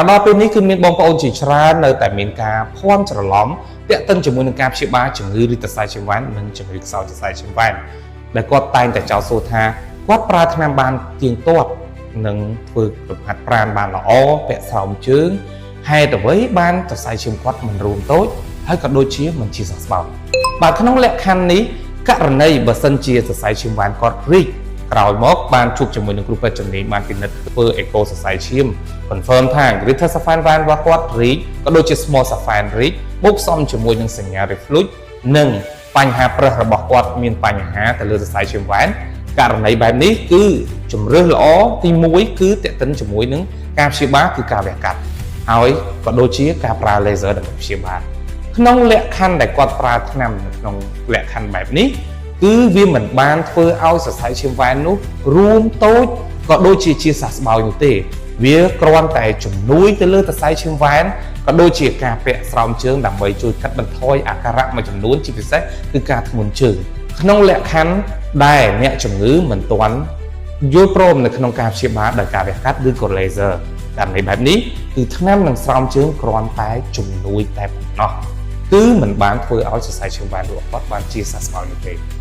បណ្ដាពេលនេះគឺមានបងប្អូនជាច្រើននៅតែមានការភ័ន្តច្រឡំទាក់ទិនជាមួយនឹងការព្យាបាលជំងឺរីកសរសៃឈាមវ៉ាន់និងជំងឺខ្សោយសរសៃឈាមវ៉ាន់ដែលគាត់តែងតែចោទសួរថាគាត់ប្រើថ្នាំបានទៀងទាត់និងធ្វើលំហាត់ប្រាណបានល្អពាក់ស្រោមជើងហេតុអ្វីបានសរសៃឈាមគាត់មិនរួមតូចហើយក៏ដូចជាមិនជាសះស្បើយបាទក្នុងលក្ខខណ្ឌនេះករណីបើសិនជាសរសៃឈាមវ៉ាន់គាត់រីកក្រោយមកបានជួបជាមួយនឹងគ្រូពេទ្យជំនាញបានពិនិត្យធ្វើអេកូសរសៃឈាម confirm ថា greater sapphire van របស់គាត់រីកក៏ដូចជា small sapphire រីកបូកផ្សំជាមួយនឹងសញ្ញា reflux និងបញ្ហាប្រឹសរបស់គាត់មានបញ្ហាទៅលើសរសៃឈាមវ៉ាន់ករណីបែបនេះគឺជំរឿសល្អទី1គឺទាក់ទិនជាមួយនឹងការព្យាបាលគឺការវះកាត់ហើយក៏ដូចជាការប្រើ laser ដើម្បីព្យាបាលក្នុងលក្ខខណ្ឌដែលគាត់ប្រើថ្នាំនៅក្នុងលក្ខខណ្ឌបែបនេះគឺវាមិនបានធ្វើឲ្យសរសៃឈាមវ៉ាន់នោះរួមតូចក៏ដូចជាសះស្បើយនោះទេវាគ្រាន់តែជំនួយទៅលើសរសៃឈាមវ៉ាន់ក៏ដូចជាការពាក់ស្រោមជើងដើម្បីជួយកាត់បន្ថយអាការៈមួយចំនួនជាពិសេសគឺការធ្ងន់ជើងក្នុងលក្ខខណ្ឌដែលអ្នកជំងឺមិនទាន់យល់ព្រមនៅក្នុងការព្យាបាលដោយការវះកាត់ឬក៏ laser តាមន័យបែបនេះគឺថ្នាំនិងស្រោមជើងគ្រាន់តែជំនួយតែប៉ុណ្ណោះគឺមិនបានធ្វើឲ្យសរសៃឈាមវ៉ាន់របស់គាត់បានជាសះស្បើយនោះទេ